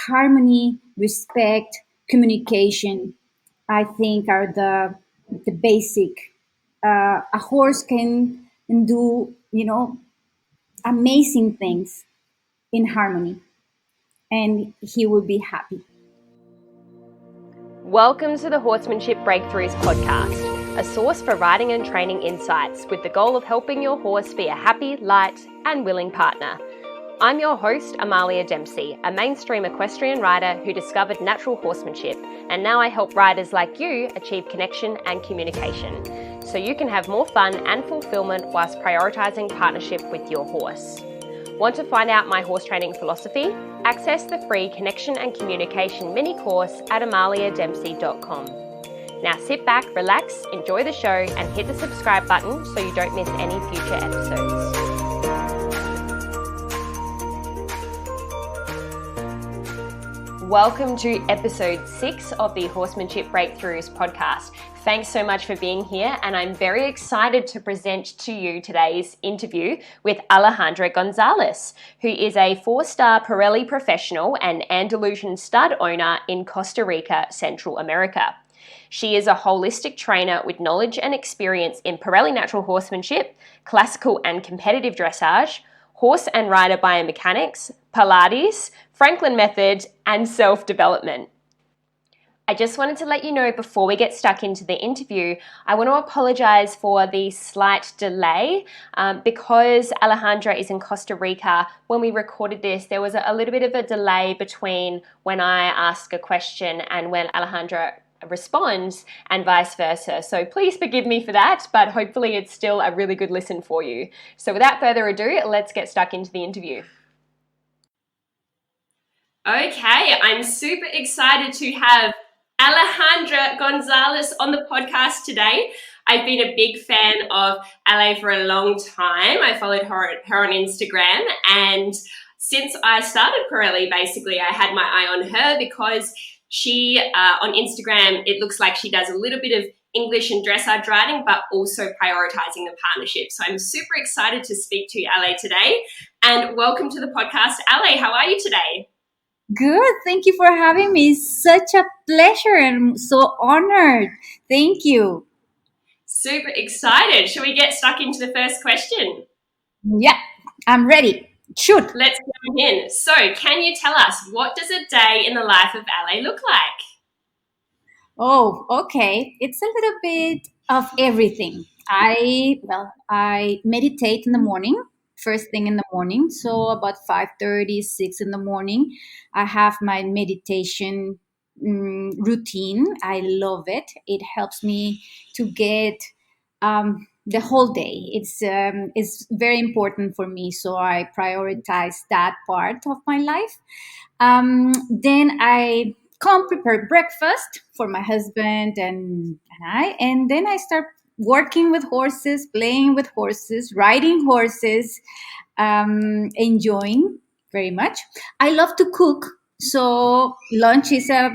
harmony, respect, communication, I think are the basic. A horse can do, amazing things in harmony, and he will be happy. Welcome to the Horsemanship Breakthroughs podcast, a source for riding and training insights with the goal of helping your horse be a happy, light, and willing partner. I'm your host, Amalia Dempsey, a mainstream equestrian rider who discovered natural horsemanship, and now I help riders like you achieve connection and communication, so you can have more fun and fulfillment whilst prioritising partnership with your horse. Want to find out my horse training philosophy? Access the free Connection and Communication mini course at amaliadempsey.com. Now sit back, relax, enjoy the show, and hit the subscribe button so you don't miss any future episodes. Welcome to episode 6 of the Horsemanship Breakthroughs podcast. Thanks so much for being here, and I'm very excited to present to you today's interview with Alejandra Gonzalez, who is a 4-star Parelli Professional and Andalusian stud owner in Costa Rica, Central America. She is a holistic trainer with knowledge and experience in Parelli Natural Horsemanship, classical and competitive dressage, horse and rider biomechanics, pilates, Franklin method, and self-development. I just wanted to let you know before we get stuck into the interview, I want to apologize for the slight delay because Alejandra is in Costa Rica. When we recorded this, there was a little bit of a delay between when I ask a question and when Alejandra responds and vice versa. So please forgive me for that, but hopefully it's still a really good listen for you. So without further ado, let's get stuck into the interview. Okay, I'm super excited to have Alejandra Gonzalez on the podcast today. I've been a big fan of Ale for a long time. I followed her on Instagram, and since I started Parelli, basically, I had my eye on her because she, on Instagram, it looks like she does a little bit of English and dressage riding, but also prioritizing the partnership. So I'm super excited to speak to you, Ale, today. And welcome to the podcast. Ale, how are you today? Good. Thank you for having me. Such a pleasure and so honored. Thank you. Super excited. Shall we get stuck into the first question? Yeah, I'm ready. Shoot. Let's go in. So, can you tell us, what does a day in the life of Ale look like? Oh, okay. It's a little bit of everything. I meditate in the morning, first thing in the morning. So about 5:30, 6 in the morning, I have my meditation routine. I love it. It helps me to get the whole day. It's very important for me. So I prioritize that part of my life. Then I come prepare breakfast for my husband and then I start working with horses, playing with horses, riding horses, enjoying very much. I love to cook, so lunch is a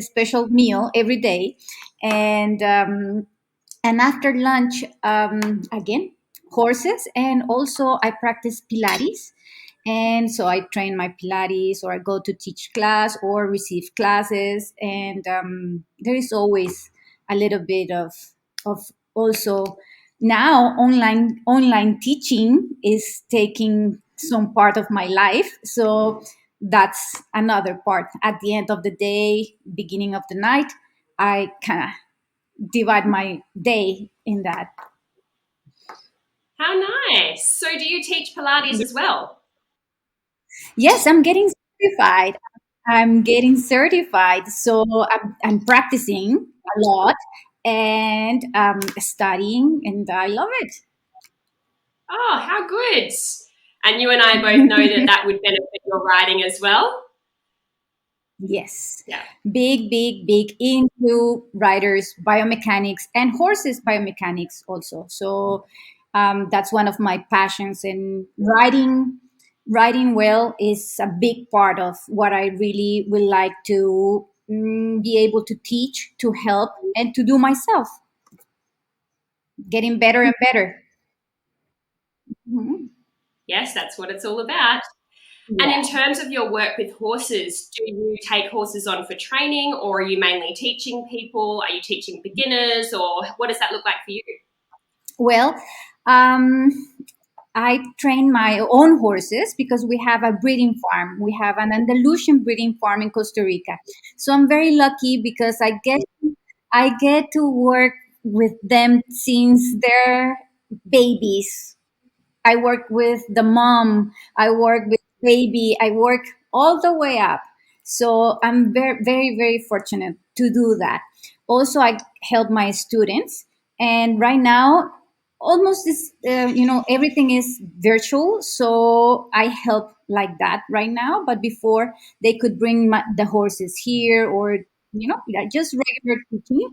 special meal every day, and after lunch, again horses, and also I practice Pilates. And so I train my Pilates, or I go to teach class or receive classes. And there is always a little bit of also now online teaching is taking some part of my life. So that's another part. At the end of the day, beginning of the night, I kind of divide my day in that. How nice. So, do you teach Pilates as well? Yes, I'm getting certified. I'm getting certified. So I'm practicing a lot and studying, and I love it. Oh, how good. And you and I both know that would benefit your riding as well. Yes. Yeah. Big into riders, biomechanics, and horses biomechanics also. So that's one of my passions. And riding well is a big part of what I really would like to be able to teach, to help, and to do myself. Getting better and better. Mhm. Yes, that's what it's all about. And Yeah. in terms of your work with horses, do you take horses on for training, or are you mainly teaching people? Are you teaching beginners, or what does that look like for you? Well, um, I train my own horses because we have a breeding farm. We have an Andalusian breeding farm in Costa Rica. So I'm very lucky because I get to work with them since they're babies. I work with the mom. I work with baby. I work all the way up. So I'm very, very, very fortunate to do that. Also, I help my students, and right now, almost this, everything is virtual. So I help like that right now. But before, they could bring the horses here, or like just regular teaching.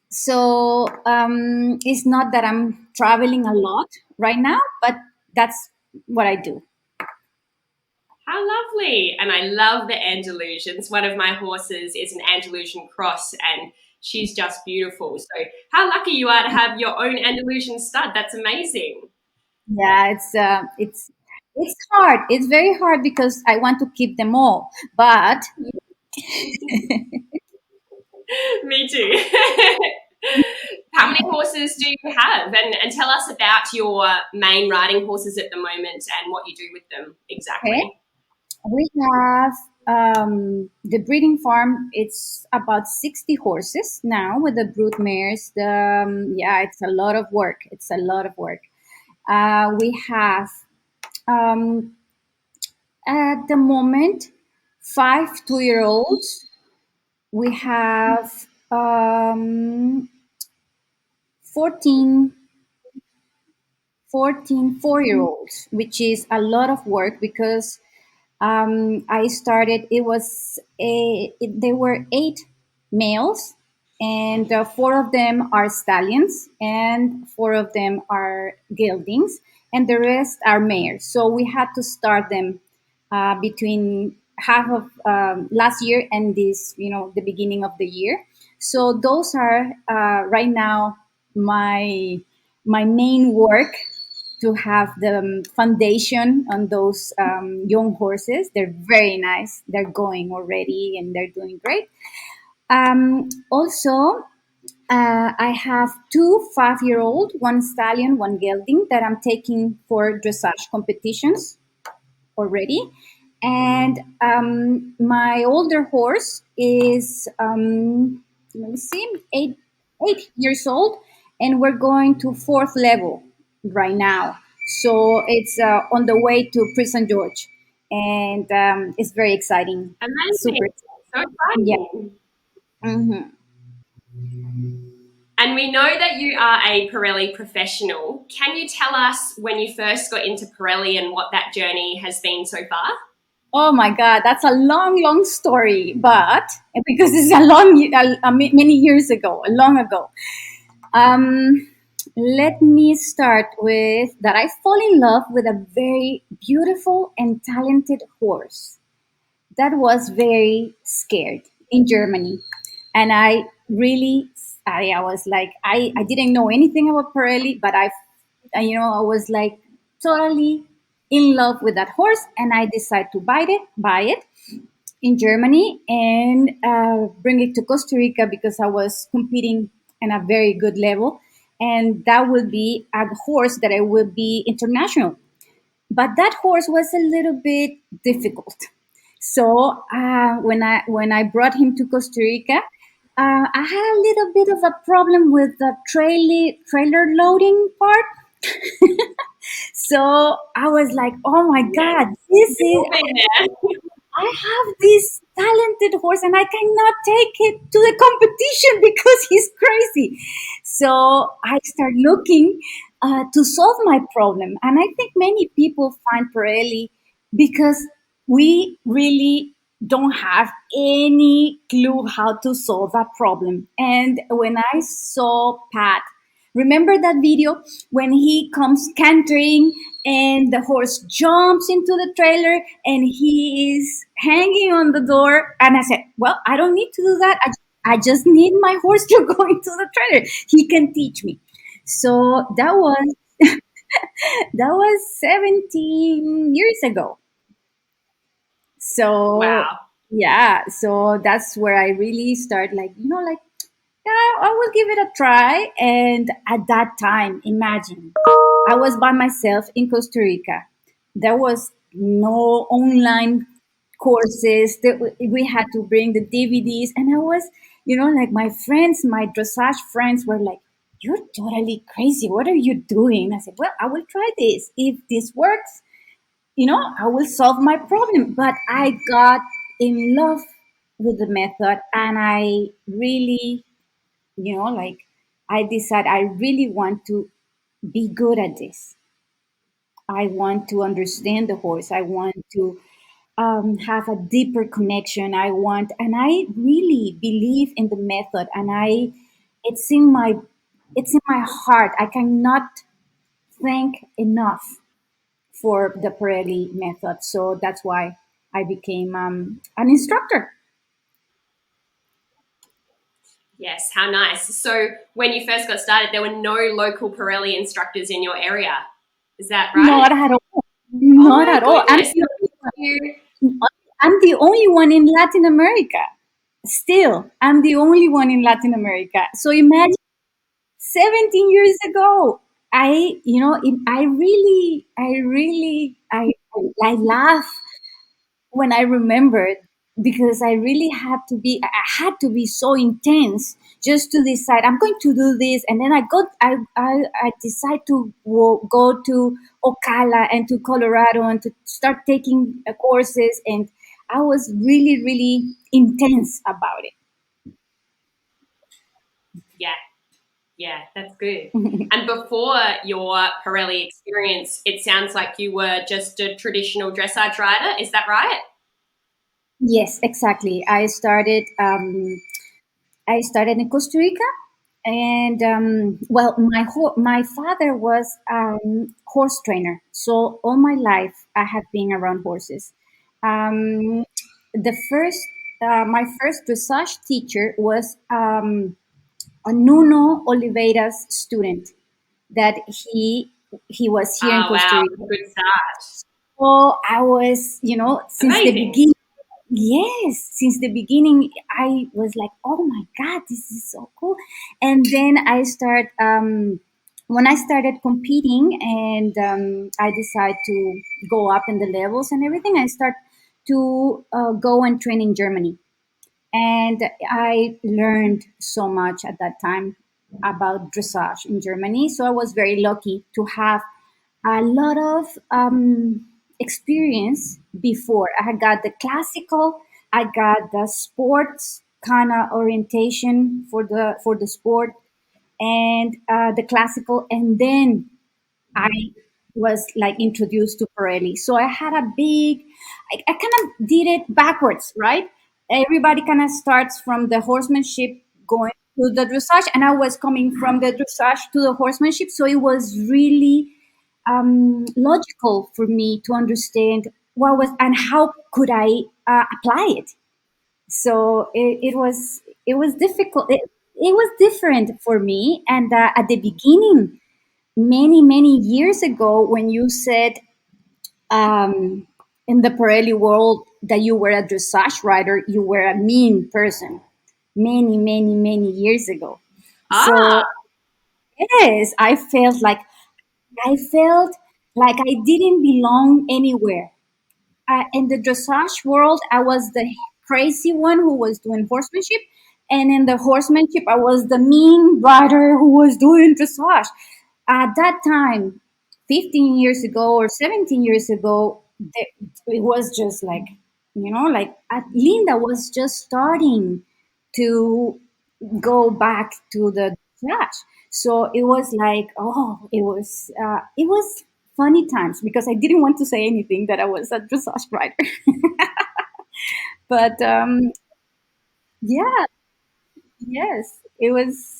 So it's not that I'm traveling a lot right now, but that's what I do. How lovely. And I love the Andalusians. One of my horses is an Andalusian cross, and she's just beautiful. So, how lucky you are to have your own Andalusian stud. That's amazing. Yeah, it's hard. It's very hard because I want to keep them all, but Me too. How many horses do you have? And tell us about your main riding horses at the moment and what you do with them okay. exactly. We have the breeding farm. It's about 60 horses now with the brood mares. Yeah, it's a lot of work. It's a lot of work. We have um, at the moment 5 2-year olds. We have 14 14 4-year olds, which is a lot of work because I started. There were 8 males, and 4 of them are stallions, and 4 of them are geldings, and the rest are mares. So we had to start them between half of last year and the beginning of the year. So those are right now my my main work, to have the foundation on those young horses. They're very nice. They're going already and they're doing great. Also, I have 2 5-year old, one stallion, one gelding, that I'm taking for dressage competitions already. And my older horse is, let me see, 8 years old, and we're going to fourth level right now. So it's on the way to Prison George, and it's very exciting, Amazing. super. So Yeah. exciting. Hmm. And we know that you are a Parelli professional. Can you tell us when you first got into Parelli and what that journey has been so far? Oh my God, that's a long, long story, but because it's many years ago, long ago. Um, Let me start with that. I fall in love with a very beautiful and talented horse that was very scared in Germany. And I was like, I didn't know anything about Pirelli, but I was like totally in love with that horse. And I decided to buy it in Germany, and bring it to Costa Rica because I was competing in a very good level. And that will be a horse that I will be international. But that horse was a little bit difficult. So when I brought him to Costa Rica, I had a little bit of a problem with the trailer loading part. So I was like, "Oh my Yes, God, this we've is all been there. I have this talented horse and I cannot take it to the competition because he's crazy." So I start looking to solve my problem. And I think many people find Pirelli because we really don't have any clue how to solve that problem. And when I saw Pat, remember that video when he comes cantering and the horse jumps into the trailer and he is hanging on the door? And I said, well, I don't need to do that. I just need my horse to go into the trailer. He can teach me. So that was That was 17 years ago. So Wow. yeah, so that's where I really start, like, like, yeah, I will give it a try. And at that time, imagine, I was by myself in Costa Rica. There was no online courses. We had to bring the DVDs, and I was, like, my friends, my dressage friends were like, "You're totally crazy. What are you doing?" I said, "Well, I will try this. If this works, I will solve my problem." But I got in love with the method, and I really, like, I decided I really want to be good at this. I want to understand the horse. I want to have a deeper connection. And I really believe in the method. And it's in my, it's in my heart. I cannot thank enough for the Parelli method. So that's why I became an instructor. Yes, how nice. So when you first got started, there were no local Pirelli instructors in your area. Is that right? Not at all. Oh Not my at all. goodness. So you, I'm the only one in Latin America. Still, I'm the only one in Latin America. So imagine 17 years ago. I laugh when I remembered, because I really I had to be so intense just to decide I'm going to do this. And then I decide to go to Ocala and to Colorado and to start taking courses. And I was really, really intense about yeah, yeah, that's good. And before your Pirelli experience, it sounds like you were just a traditional dressage rider. Is that right? Yes, exactly. I started in Costa Rica, and well, my father was horse trainer, so all my life I have been around horses. Um, the first, my first dressage teacher was a Nuno Oliveira's student that he was here in Oh, Costa wow. Rica. Good start. So I was, since the Amazing. beginning. Yes, since the beginning, I was like, "Oh my God, this is so cool!" And then when I started competing, and I decided to go up in the levels and everything. I start to go and train in Germany, and I learned so much at that time about dressage in Germany. So I was very lucky to have a lot of experience before. I had got the classical, I got the sports kind of orientation for the sport, and the classical, and then I was like introduced to Pirelli. So I had a big, I kind of did it backwards, right? Everybody kind of starts from the horsemanship going to the dressage, and I was coming from the dressage to the horsemanship. So it was really logical for me to understand what was and how could I apply it. So it was difficult. It was different for me, and at the beginning, many years ago, when you said um, in the Pirelli world that you were a dressage rider, you were a mean person. Many years ago. Ah, So yes, I felt like I didn't belong anywhere. In the dressage world, I was the crazy one who was doing horsemanship, and in the horsemanship, I was the mean rider who was doing dressage. At that time, 15 years ago or 17 years ago, it was just like, Linda was just starting to go back to the trash. So it was like, oh, it was funny times, because I didn't want to say anything that I was a dressage rider. But yeah, yes, it was.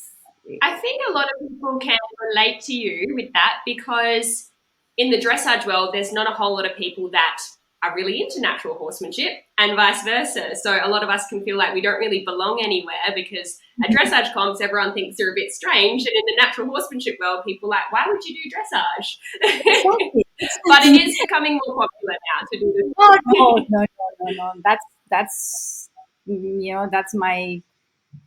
I think a lot of people can relate to you with that because in the dressage world, there's not a whole lot of people that are really into natural horsemanship and vice versa. So a lot of us can feel like we don't really belong anywhere because at dressage comps, everyone thinks they're a bit strange. And in the natural horsemanship world, people are like, why would you do dressage? Exactly. But it Exactly. is becoming more popular now to do Oh no, this. no, no, no, no. That's that's my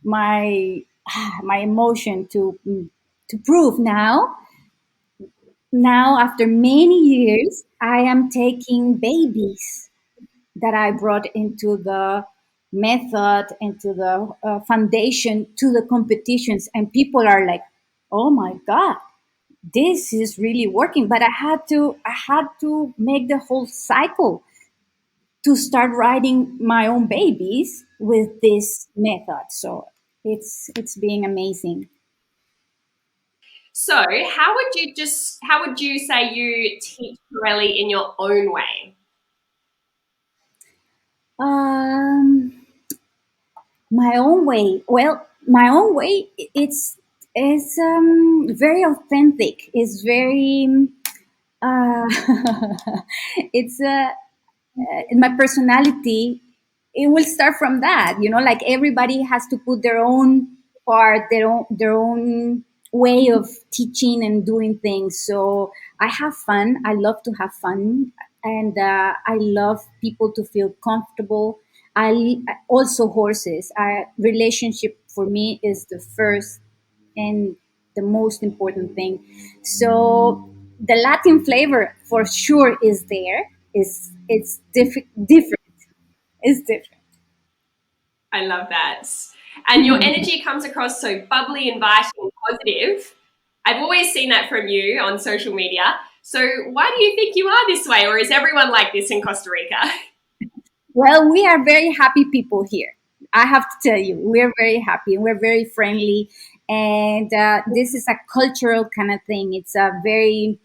my emotion to prove now. Now, after many years, I am taking babies that I brought into the method, into the foundation to the competitions, and people are like, "Oh my god, this is really working!" But I had to make the whole cycle to start riding my own babies with this method. So it's being amazing. So how would you say you teach Pirelli in your own way? Um, my own way. Well, my own way. It's very authentic. It's very. Uh, it's my personality. It will start from that. Like everybody has to put their own part, their own way of teaching and doing things. So I have fun. I love to have fun, and I love people to feel comfortable. I also horses. Relationship for me is the first and the most important thing. So the Latin flavor for sure is there. It's different. It's different. I love that. And your energy comes across so bubbly, inviting, and positive. I've always seen that from you on social media. So why do you think you are this way, or is everyone like this in Costa Rica? Well, we are very happy people here. I have to tell you, we're very happy and we're very friendly. And this is a cultural kind of thing. It's a very,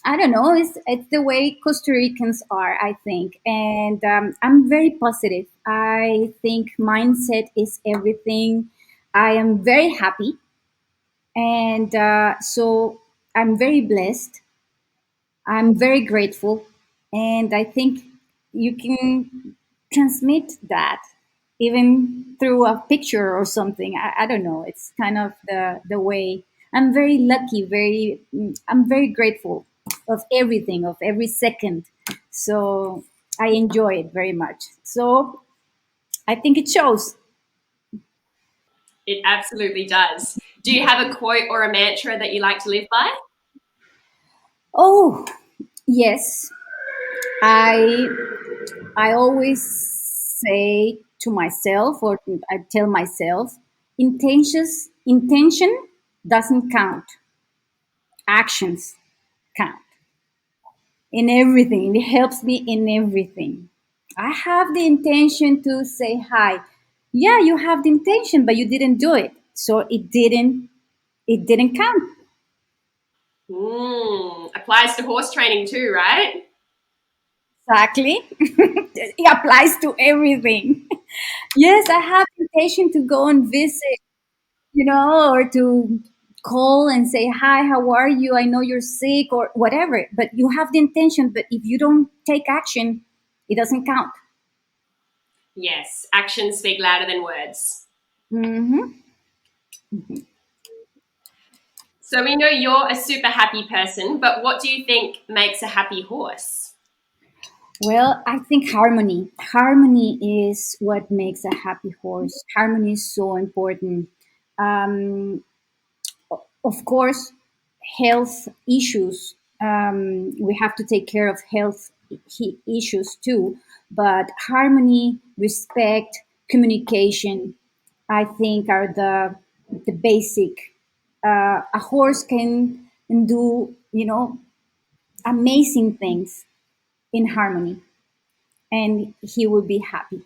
I don't know. It's the way Costa Ricans are, I think, and I'm very positive. I think mindset is everything. I am very happy, and so I'm very blessed. I'm very grateful, and I think you can transmit that even through a picture or something. I don't know. It's kind of the way. I'm very lucky. I'm very grateful of everything, of every second. So I enjoy it very much. So I think it shows. It absolutely does. Do you have a quote or a mantra that you like to live by? Oh yes, I I always say to myself, or I tell myself, intention doesn't count. Actions count in everything. It helps me in everything. I have the intention to say hi. Yeah, you have the intention, but you didn't do it. So it didn't count. Applies to horse training too, right? Exactly. It applies to everything. Yes, I have the intention to go and visit, or to call and say, hi, how are you? I know you're sick or whatever, but you have the intention. But if you don't take action, it doesn't count. Yes, actions speak louder than words. Hmm. So we know you're a super happy person, but what do you think makes a happy horse? Well, I think harmony. Harmony is what makes a happy horse. Harmony is so important. Um, of course, health issues. We have to take care of health issues too. But harmony, respect, communication, I think are the basic. A horse can do amazing things in harmony, and he will be happy.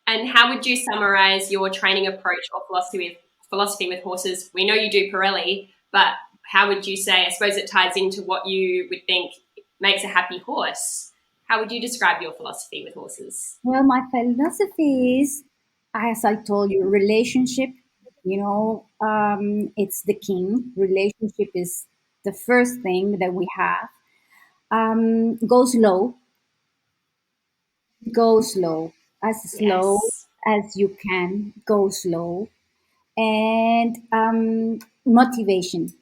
And how would you summarize your training approach or philosophy with horses? We know you do Pirelli, but how would you say? I suppose it ties into what you would think makes a happy horse. How would you describe your philosophy with horses? Well, my philosophy is, as I told you, relationship. It's the king. Relationship is the first thing that we have. Go slow. Go slow Yes. as you can. Go slow, and motivation.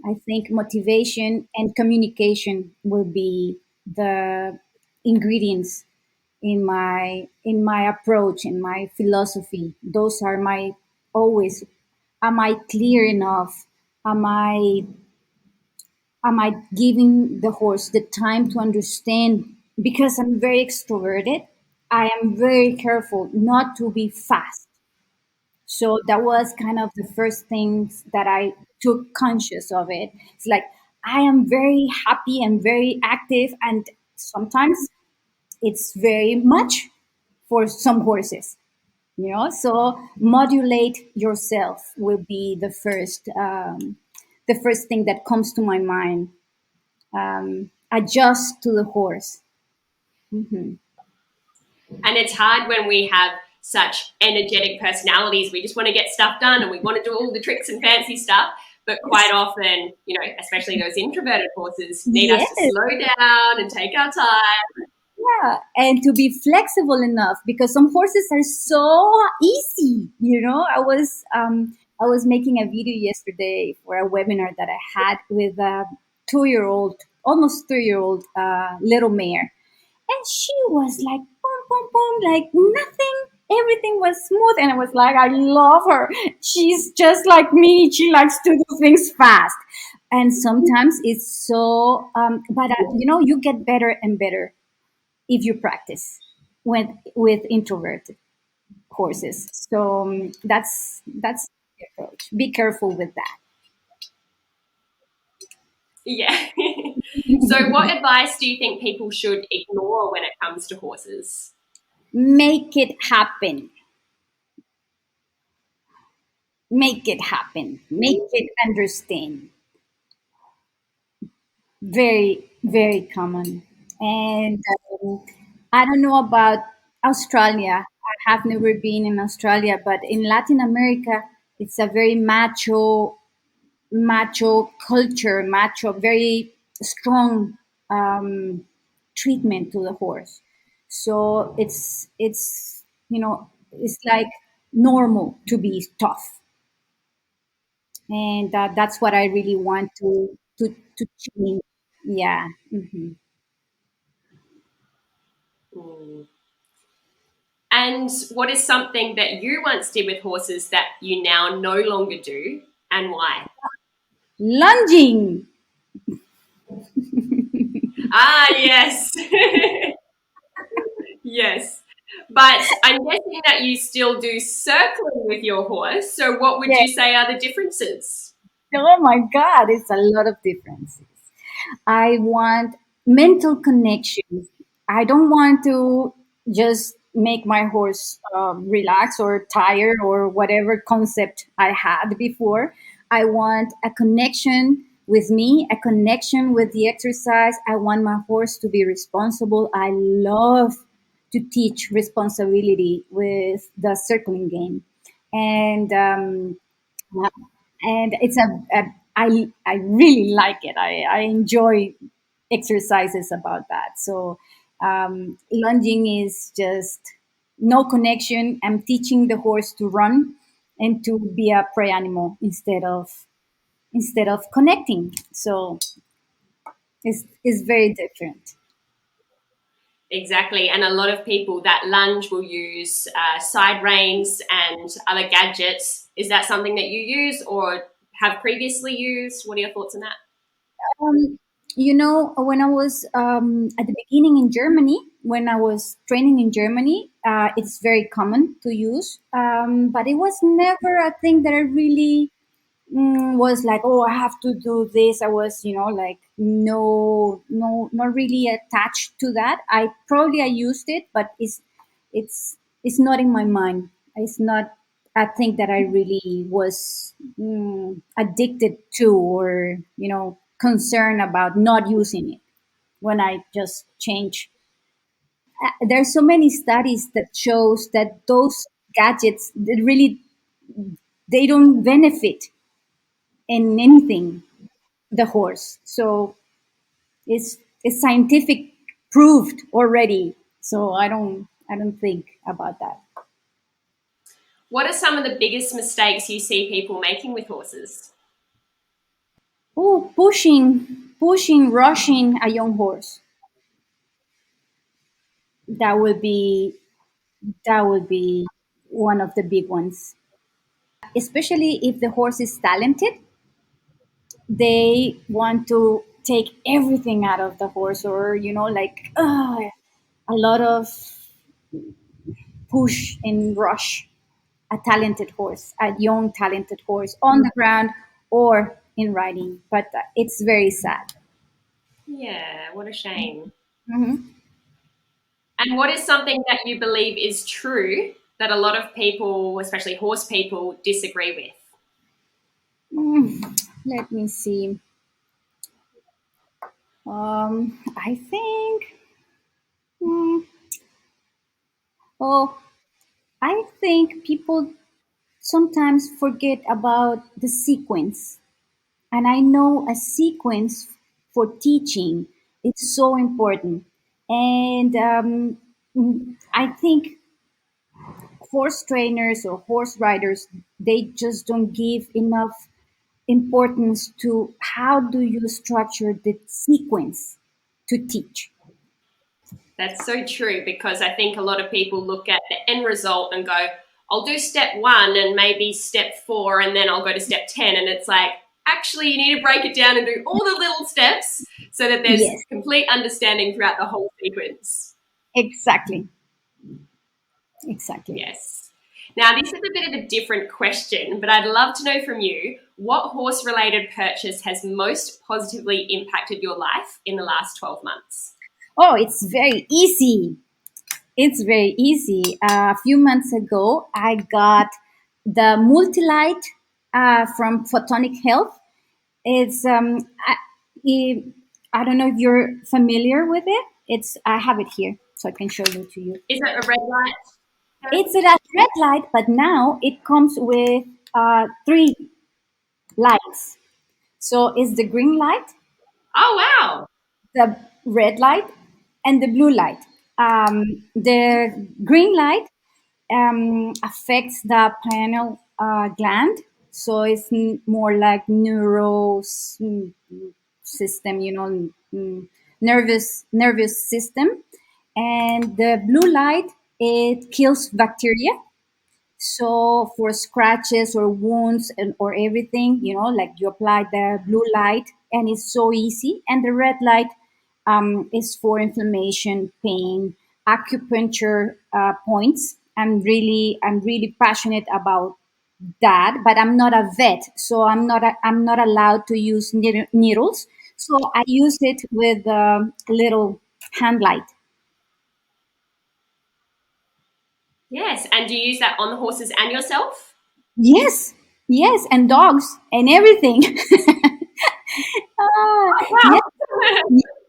I think motivation and communication will be the ingredients in my approach, in my philosophy. Those are my always. Am I clear enough? Am I am I giving the horse the time to understand? Because I'm very extroverted, I am very careful not to be fast. So that was kind of the first things that I took conscious of it. It's like I am very happy and very active, and sometimes it's very much for some horses, you know. So modulate yourself will be the first thing that comes to my mind. Adjust to the horse. Hmm. And it's hard when we have such energetic personalities. We just want to get stuff done and we want to do all the tricks and fancy stuff. But quite often, especially those introverted horses need us to Yes, slow down and take our time. yeah, and to be flexible enough because some horses are so easy. You know, I was making a video yesterday for a webinar that I had with a 2 year old, almost 3 year old little mare, and she was like boom, boom, boom, like nothing. Everything was smooth, and I was like, I love her. She's just like me. She likes to do things fast, and sometimes it's so. But you know, you get better and better if you practice with introverted horses. So that's the approach. Be careful with that. Yeah. So, what advice do you think people should ignore when it comes to horses? Make it happen. Make it happen. Make it understand. Very, very common. And I don't know about Australia. I have never been in Australia, but in Latin America, it's a very macho culture, macho, very strong treatment to the horse. So it's it's like normal to be tough, and that's what I really want to change. Yeah. Hmm. Mm. And what is something that you once did with horses that you now no longer do, and why? Lunging. Ah, yes. Yes. But I'm guessing that you still do circling with your horse. So, what would Yeah. you say are the differences? Oh my God, it's a lot of differences. I want mental connections. I don't want to just make my horse relax or tire or whatever concept I had before. I want a connection with me, a connection with the exercise. I want my horse to be responsible. I love to teach responsibility with the circling game. And it's I really like it. I enjoy exercises about that. So lunging is just no connection. I'm teaching the horse to run and to be a prey animal instead of connecting. So it's very different. Exactly. And a lot of people that lunge will use side reins and other gadgets. Is that something that you use or have previously used? What are your thoughts on that? Um, you know, when I was at the beginning in Germany, when I was training in Germany, it's very common to use, but it was never a thing that I really was like, oh, I have to do this. I was, you know, like not really attached to that. I used it, but it's not in my mind. It's not a thing that I really was addicted to, or concerned about not using it when I just change. There's so many studies that shows that those gadgets that really they don't benefit in anything the horse. So it's scientific proved already. So I don't. I don't think about that. What are some of the biggest mistakes you see people making with horses? Oh, rushing a young horse. That would be that would be one of the big ones. Especially if the horse is talented, they want to take everything out of the horse, or like a lot of push and rush a talented horse, a young talented horse on the ground or in riding. But it's very sad. Yeah, what a shame. Mhm. And what is something that you believe is true that a lot of people, especially horse people, disagree with? Let me see. I think. mm, oh, I think people sometimes forget about the sequence. And I know a sequence for teaching is so important. And I think horse trainers or horse riders, they just don't give enough importance to how do you structure the sequence to teach. That's so true because I think a lot of people look at the end result and go, I'll do step one and maybe step four, and then I'll go to step 10. And it's like, actually, you need to break it down and do all the little steps so that there's Yes, complete understanding throughout the whole sequence. exactly. Exactly. Yes. Now, this is a bit of a different question, but I'd love to know from you what horse related purchase has most positively impacted your life in the last 12 months? Oh, it's very easy. It's very easy. A few months ago, I got the Multilight from Photonic Health. It's I, I don't know if you're familiar with it. It's I have it here, so I can show it to you. Is it a red light It's therapy? a red light, but now it comes with three lights. So it's the green light, Oh, wow. the red light, and the blue light. The green light affects the pineal gland, so it's more like system, nervous system. And the blue light, it kills bacteria. So for scratches or wounds or everything, like you apply the blue light and it's so easy. And the red light is for inflammation, pain, acupuncture points. I'm really passionate about that, but I'm not a vet, so I'm not allowed to use needles. So I use it with a little hand light. Yes. And do you use that on the horses and yourself? Yes, yes, and dogs and everything. Ah, Oh, yeah, wow.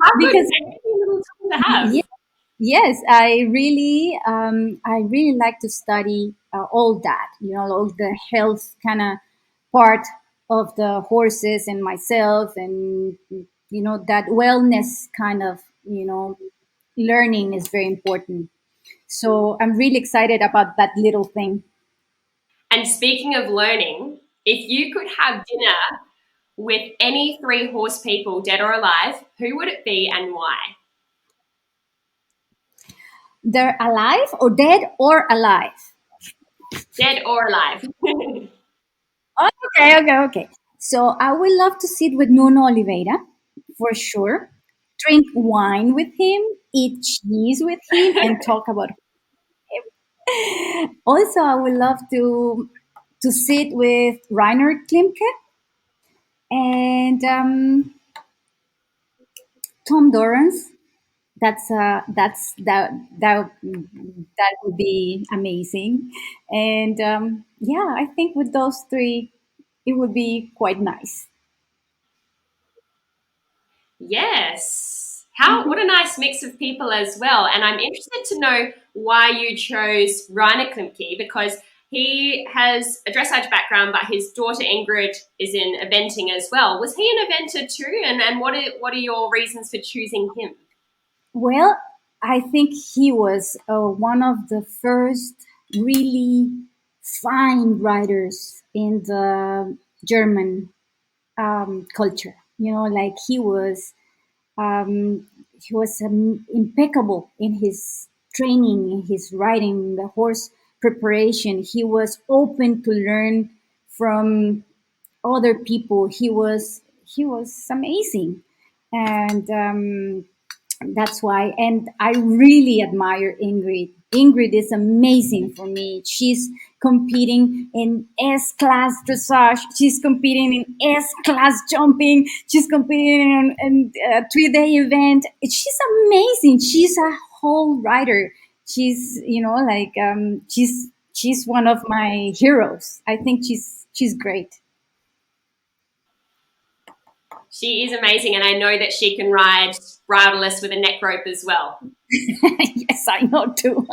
How good. because Interesting little tool to have. yeah, yes, I really like to study all that, all the health kind of part of the horses and myself, and that wellness kind of learning is very important. So I'm really excited about that little thing. And speaking of learning, if you could have dinner with any three horse people, dead or alive, who would it be and why? They're alive or dead or alive. Dead or alive? Okay, okay, okay. So I would love to sit with Nuno Oliveira for sure, drink wine with him, eat cheese with him, and talk about him. Also, I would love to sit with Rainer Klimke and Tom Dorrance. That would be amazing. And yeah, I think with those three, it would be quite nice. Yes. How what a nice mix of people as well. And I'm interested to know why you chose Rainer Klimke because he has a dressage background, but his daughter Ingrid is in eventing as well. Was he an eventer too? And what are your reasons for choosing him? Well, I think he was one of the first really fine writers in the German culture. You know, like he was impeccable in his training, in his riding, the horse preparation. He was open to learn from other people. He was amazing, and that's why. And I really admire Ingrid. Ingrid is amazing for me. She's competing in S class dressage. She's competing in S class jumping. She's competing in a 3 day event. She's amazing. She's a whole rider. She's, she's one of my heroes. I think she's great. She is amazing, and I know that she can ride bridleless with a neck rope as well. Yes, I know too.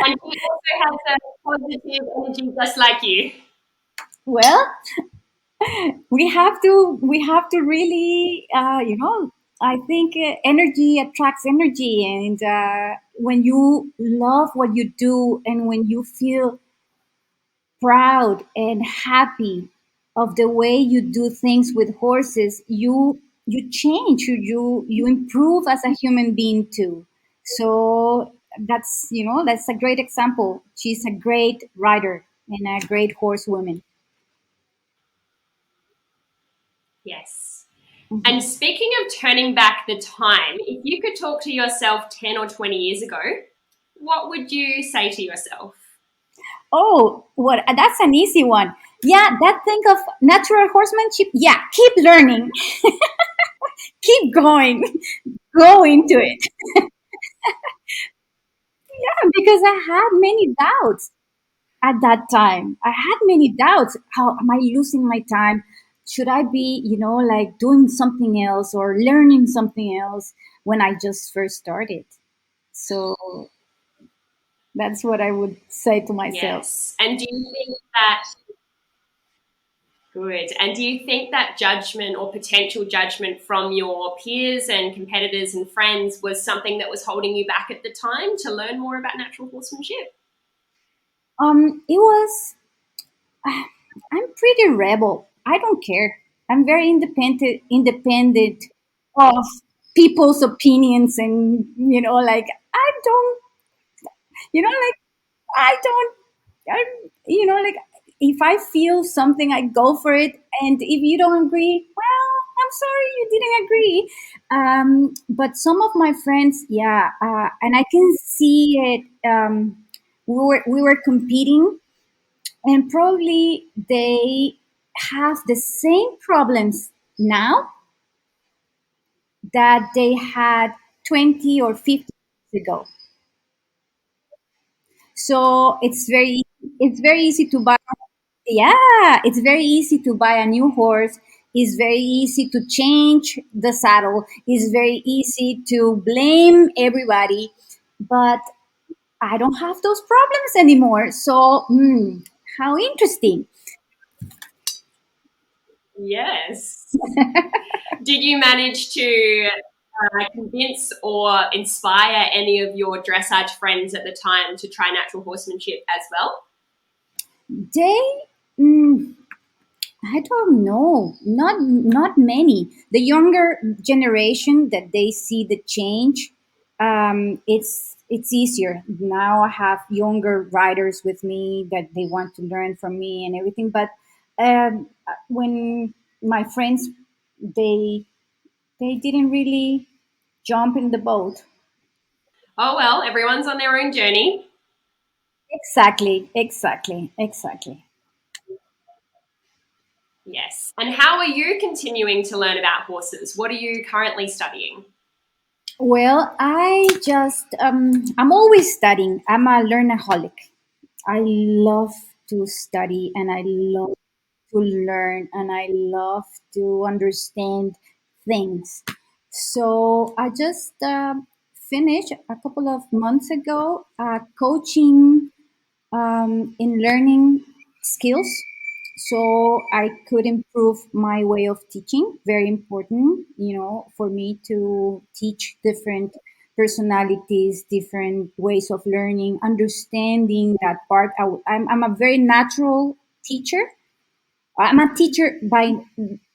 And she also has a positive energy just like you. Well, we have to really I think energy attracts energy, and when you love what you do and when you feel proud and happy of the way you do things with horses, you change, you improve as a human being too. So that's a great example. She's a great rider and a great horsewoman. Yes. And Mhm. speaking of turning back the time, if you could talk to yourself 10 or 20 years ago, what would you say to yourself? Oh, what? That's an easy one. Yeah, that thing of natural horsemanship. Yeah, keep learning, keep going, go into it. Yeah, because I had many doubts at that time. I had many doubts. How am I losing my time? Should I be, like doing something else or learning something else when I just first started? So that's what I would say to myself. Yes. And do you think that good? And do you think that judgment or potential judgment from your peers and competitors and friends was something that was holding you back at the time to learn more about natural horsemanship? It was I'm pretty rebel. I don't care. I'm very independent of people's opinions, and like I don't, like I don't, I, like if I feel something, I go for it, and if you don't agree, well, I'm sorry you didn't agree. But some of my friends, yeah, and I can see it. We were competing, and probably they have the same problems now that they had 20 or 50 years ago. So it's very easy to buy. Yeah, it's very easy to buy a new horse. It's very easy to change the saddle. It's very easy to blame everybody, but I don't have those problems anymore. So how interesting. Yes. Did you manage to convince or inspire any of your dressage friends at the time to try natural horsemanship as well? They mm, I don't know. Not many. The younger generation that they see the change, it's easier now. I have younger riders with me that they want to learn from me and everything. But when my friends, they they didn't really jump in the boat. Oh, well, everyone's on their own journey. Exactly, exactly, exactly. Yes. And how are you continuing to learn about horses? What are you currently studying? Well, I'm always studying. I'm a learnaholic. I love to study and I love to learn and I love to understand things. So I just finished a couple of months ago coaching in learning skills, so I could improve my way of teaching. Very important, for me to teach different personalities, different ways of learning, understanding that part. I'm a very natural teacher. I'm a teacher by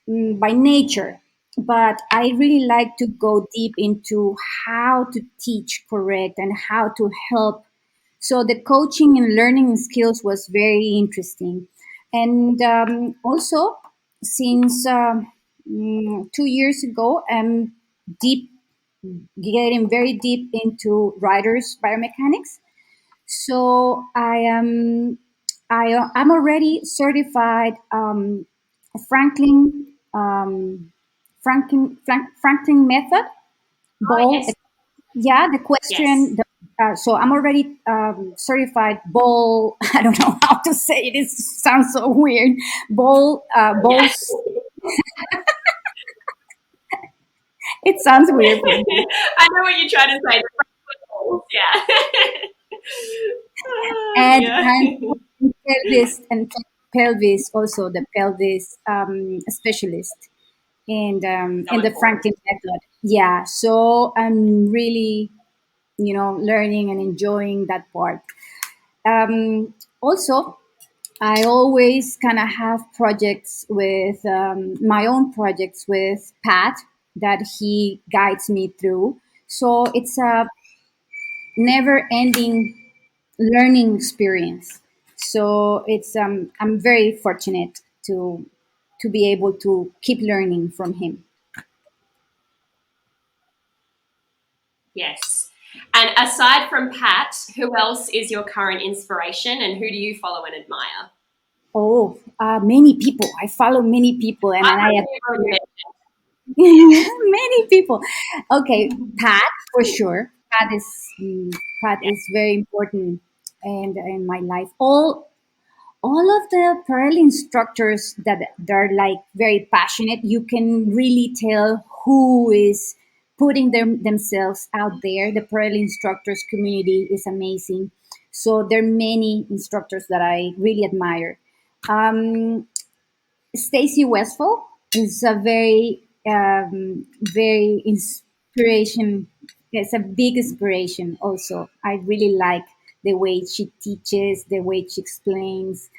nature, but I really like to go deep into how to teach correct and how to help. So the coaching and learning skills was very interesting, and also since 2 years ago, I'm deep getting very deep into riders biomechanics. So I'm already certified Franklin Franklin method Oh, ball. yes. Yeah, the Yes. question. So I'm already certified ball. I don't know how to say it. It sounds so weird. Yeah. Balls. It sounds weird for me. I know what you're trying to say. The balls, yeah. And Yeah. and pelvis also the pelvis specialist in So the important. Franklin method. Yeah, so I'm really learning and enjoying that part. Also, I always kind of have projects with my own projects with Pat that he guides me through. So it's a never ending learning experience. So it's I'm very fortunate to be able to keep learning from him. Yes. And aside from Pat, who else is your current inspiration and who do you follow and admire? Oh, many people. I follow many people, and I I know you've already admire mentioned. many people. Okay, Pat for sure. Pat Yeah. is very important and in my life. All of the Parelli instructors that they're like very passionate, you can really tell who is putting themselves out there. The Parelli instructors community is amazing. So there are many instructors that I really admire. Stacy Westfall is a very inspiration. It's a big inspiration. Also, I really like the way she teaches, the way she explains.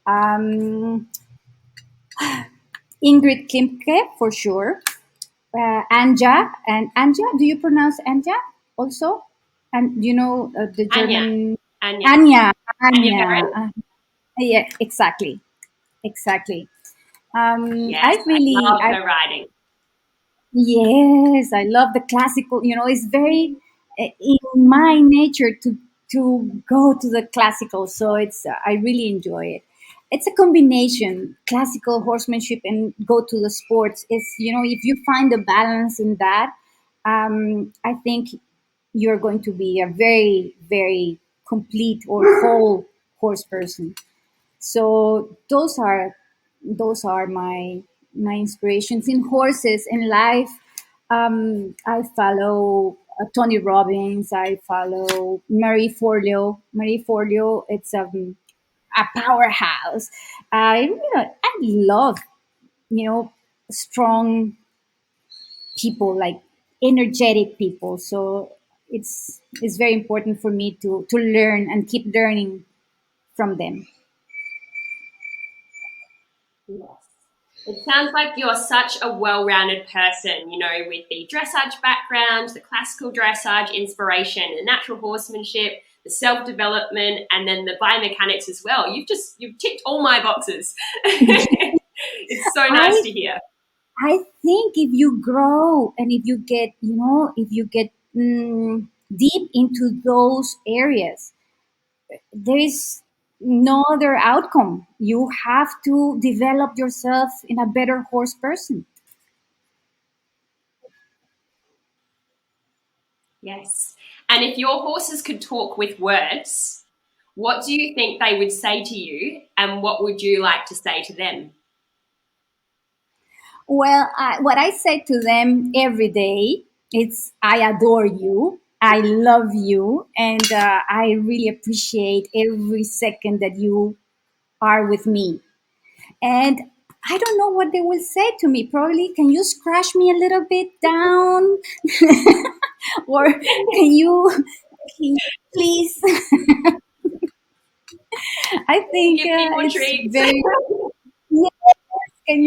Um, Ingrid Klimke for sure. Anja. Do you pronounce Anja also? And the Anya. German Anya. Anya. Anya Anya. Barrett? Yeah, exactly, exactly. Yes, I love I her writing. Yes, I love the classical. It's very in my nature to go to the classical. So it's I really enjoy it. It's a combination classical horsemanship and go to the sports. It's if you find the balance in that, I think you're going to be a very complete or whole horse person. So those are my inspirations in horses in life. I follow Tony Robbins. I follow Marie Forleo. Marie Forleo, it's a powerhouse. I love strong people, like energetic people. So it's very important for me to learn and keep learning from them. Yes. It sounds like you're such a well rounded person, with the dressage background, the classical dressage inspiration, the natural horsemanship, the self development, and then the biomechanics as well. You've ticked all my boxes. It's so nice I to hear. I think if you grow and if you get deep into those areas, there is no other outcome. You have to develop yourself in a better horse person. Yes. And if your horses could talk with words, what do you think they would say to you, and what would you like to say to them? Well, what I say to them every day, it's I adore you. I love you, and I really appreciate every second that you are with me. And I don't know what they will say to me. Probably, can you scratch me a little bit down? Or can you please? I think Give me more it's treats. very. Yes, can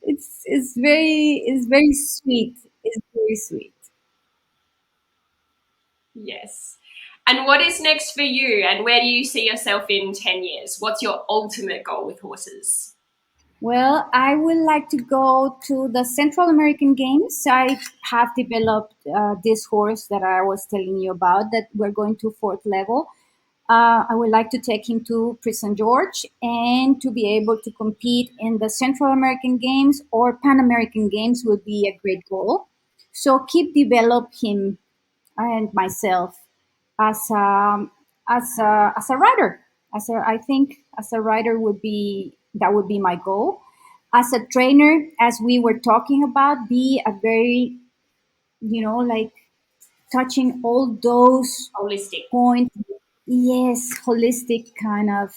it's very sweet. It's very sweet. Yes. And what is next for you? And where do you see yourself in 10 years? What's your ultimate goal with horses? Well, I would like to go to the Central American Games. I have developed this horse that I was telling you about, that we're going to fourth level. I would like to take him to Prison George and to be able to compete in the Central American Games or Pan American Games would be a great goal. So keep develop him and myself as a writer. I think as a writer would be that would be my goal. As a trainer, as we were talking about, be a very like touching all those Holistic. points. Yes, holistic kind of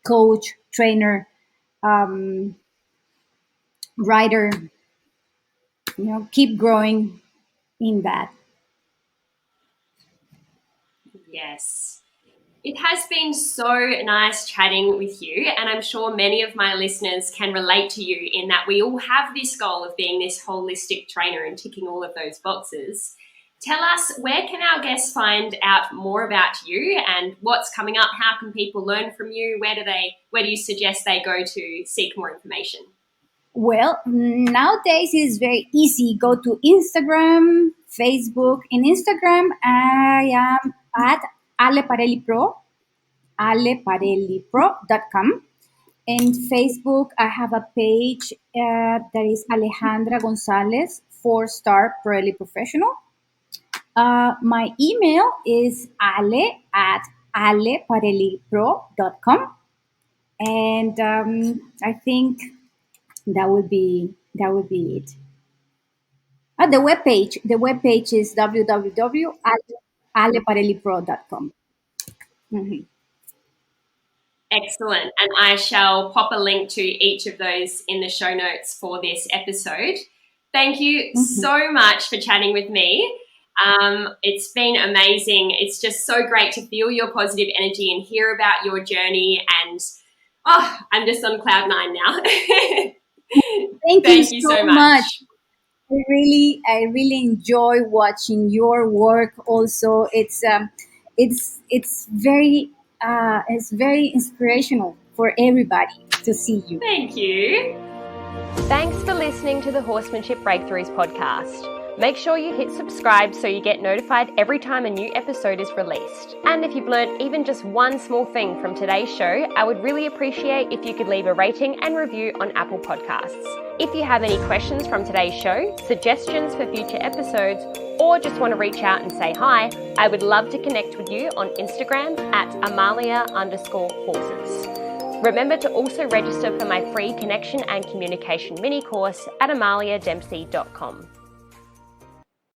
coach, trainer, um, writer. Keep growing in that. Yes. It has been so nice chatting with you, and I'm sure many of my listeners can relate to you in that we all have this goal of being this holistic trainer and ticking all of those boxes. Tell us, where can our guests find out more about you and what's coming up? How can people learn from you? Where do you suggest they go to seek more information? Well, nowadays it's very easy. Go to Instagram, Facebook. In Instagram, I am at Ale Parelli Pro, aleparellipro.com. In Facebook, I have a page that is Alejandra Gonzalez, 4-star Parelli Professional. My email is ale at aleparellipro.com. And I think that would be it. The webpage is www.aleparellipro.com. Mhm. Excellent. And I shall pop a link to each of those in the show notes for this episode. Thank you Mhm. so much for chatting with me. It's been amazing. It's just so great to feel your positive energy and hear about your journey. And I'm just on cloud nine now. Thank you Thank you so so much. much. I really enjoy watching your work. Also, it's very inspirational for everybody to see you. Thank you. Thanks for listening to the Horsemanship Breakthroughs podcast. Make sure you hit subscribe so you get notified every time a new episode is released. And if you've learned even just one small thing from today's show, I would really appreciate if you could leave a rating and review on Apple Podcasts. If you have any questions from today's show, suggestions for future episodes, or just want to reach out and say hi, I would love to connect with you on Instagram at Amalia_horses. Remember to also register for my free connection and communication mini course at amaliadempsey.com.